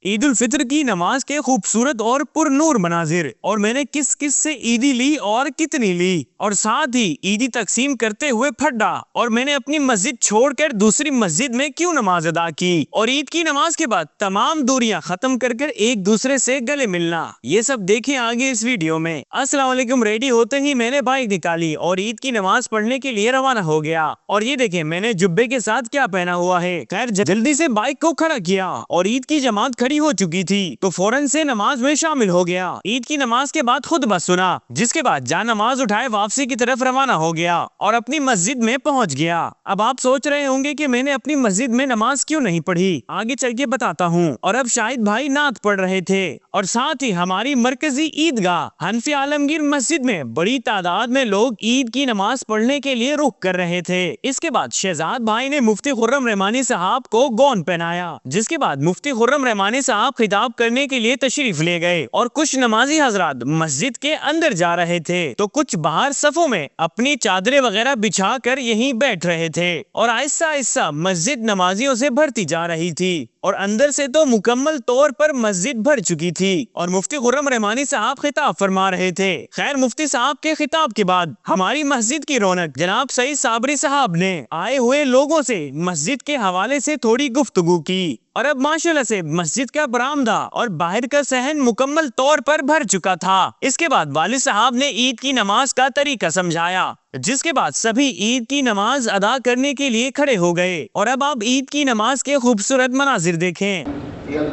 ईद उल फित्र की नमाज के खूबसूरत और पुरनूर मनाजिर, और मैंने किस किस से ईदी ली और कितनी ली, और साथ ही ईदी तकसीम करते हुए फड्डा, और मैंने अपनी मस्जिद छोड़कर दूसरी मस्जिद में क्यों नमाज अदा की, और ईद की नमाज के बाद तमाम दूरियां खत्म कर एक दूसरे से गले मिलना, ये सब देखें आगे इस वीडियो में। अस्सलाम वालेकुम। रेडी होते ही मैंने बाइक निकाली और ईद की नमाज पढ़ने के लिए रवाना हो गया। और ये देखें मैंने जुब्बे के साथ क्या पहना हुआ है। खैर जल्दी से बाइक को खड़ा किया और ईद की जमात खड़ी हो चुकी थी तो फौरन से नमाज में शामिल हो गया। ईद की नमाज के बाद खुतबा सुना, जिसके बाद जा नमाज उठाए वापसी की तरफ रवाना हो गया और अपनी मस्जिद में पहुंच गया। अब आप सोच रहे होंगे कि मैंने अपनी मस्जिद में नमाज क्यों नहीं पढ़ी, आगे चल के बताता हूँ। और अब शाहिद भाई नात पढ़ रहे थे और साथ ही हमारी मरकजी ईदगाह हनफी आलमगीर मस्जिद में बड़ी तादाद में लोग ईद की नमाज पढ़ने के लिए रुख कर रहे थे। इसके बाद शहजाद भाई ने मुफ्ती खुर्रम रहमानी साहब को गौन पहनाया, जिसके बाद मुफ्ती खुर्रम रहमानी साहब खिताब करने के लिए तशरीफ ले गए और कुछ नमाजी हजरात मस्जिद के अंदर जा रहे थे तो कुछ बाहर सफों में अपनी चादरें वगैरह बिछा कर यहीं बैठ रहे थे और आहिस्ता आहिस्ता मस्जिद नमाजियों से भरती जा रही थी और अंदर से तो मुकम्मल तौर पर मस्जिद भर चुकी थी और मुफ्ती खुर्रम रहमानी साहब खिताब फरमा रहे थे। खैर मुफ्ती साहब के खिताब के बाद हमारी मस्जिद की रौनक जनाब सईद साबरी साहब ने आए हुए लोगों से मस्जिद के हवाले से थोड़ी गुफ्तगू की और अब माशाल्लाह से मस्जिद का बरामदा और बाहर का सहन मुकम्मल तौर पर भर चुका था। इसके बाद वालिद साहब ने ईद की नमाज का तरीका समझाया, जिसके बाद सभी ईद की नमाज अदा करने के लिए खड़े हो गए और अब आप ईद की नमाज के खूबसूरत मनाजिर देखें। नमाज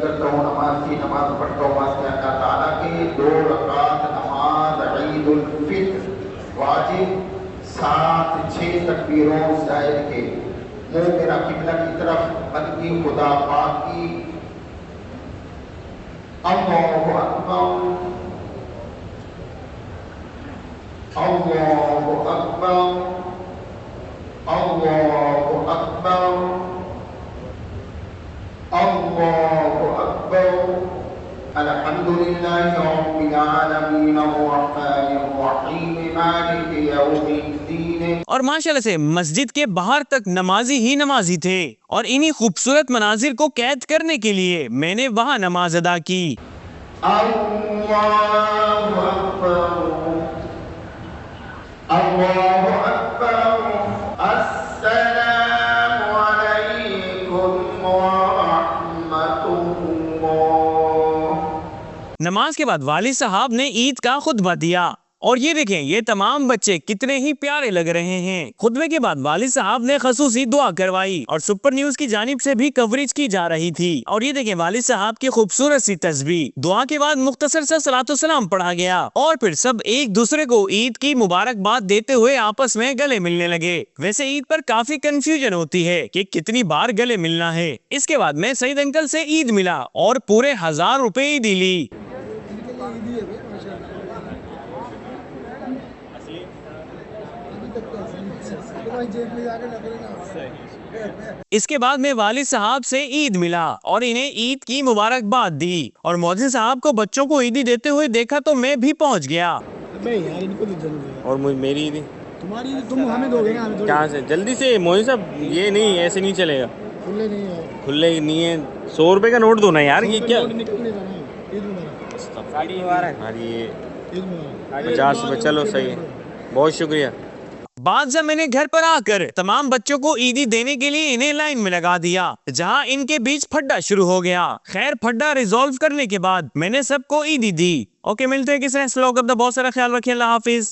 पढ़ता हूँ अल्लाह ताला की 2 रकात नमाज ईद उल फित्र वाजिब 7-6 तकबीरों जाहिर के मुंह मेरा किबला की तरफ बदगी खुदा पाक की अल्लाहु अकबर अल्लाहु अकबर अल्लाहु अकबर अल्लाहु अकबर अल्हम्दुलिल्लाहि रब्बिल आलमीन अर्रहमानिर रहीम मालिकि यौमिद्दीन। और माशाल्लाह से मस्जिद के बाहर तक नमाजी ही नमाजी थे और इन्हीं खूबसूरत मनाजिर को कैद करने के लिए मैंने वहाँ नमाज अदा की। अल्लाहु अकबर अल्लाहु अकबर अस्सलामु अलैकुम व रहमतुल्लाह। नमाज के बाद वालिद साहब ने ईद का खुतबा दिया और ये देखें ये तमाम बच्चे कितने ही प्यारे लग रहे हैं। खुतबे के बाद वालिद साहब ने खसूसी दुआ करवाई और सुपर न्यूज की जानिब से भी कवरेज की जा रही थी और ये देखें वालिद साहब की खूबसूरत सी तस्बीह। दुआ के बाद मुख्तसर सा सलातो सलाम पढ़ा गया और फिर सब एक दूसरे को ईद की मुबारकबाद देते हुए आपस में गले मिलने लगे। वैसे ईद पर काफी कंफ्यूजन होती है कि कितनी बार गले मिलना है। इसके बाद मैं सईद अंकल से ईद मिला और पूरे 1000 रुपए ईदी ली। इसके बाद मैं वालिद साहब से ईद मिला और इन्हें ईद की मुबारकबाद दी और मौजिन साहब को बच्चों को ईदी देते हुए देखा तो मैं भी पहुंच गया। यार इनको तो जल्दी है। और मेरी ईदी तुम्हारी तुम हमें दोगे ना, हमें कहाँ से जल्दी से मौजिन साहब, ये नहीं ऐसे नहीं चलेगा। खुले नहीं है, खुले नहीं है। 100 रुपए का नोट दो ना यार, ये क्या 50 रुपए, चलो सही है, बहुत शुक्रिया। बाद जब मैंने घर पर आकर तमाम बच्चों को ईदी देने के लिए इन्हें लाइन में लगा दिया, जहां इनके बीच फड्डा शुरू हो गया। खैर फड्डा रिजॉल्व करने के बाद मैंने सबको ईदी दी। ओके, मिलते हैं किसी नेक्स्ट व्लॉग। अब बहुत सारा ख्याल रखिए। अल्लाह हाफिज।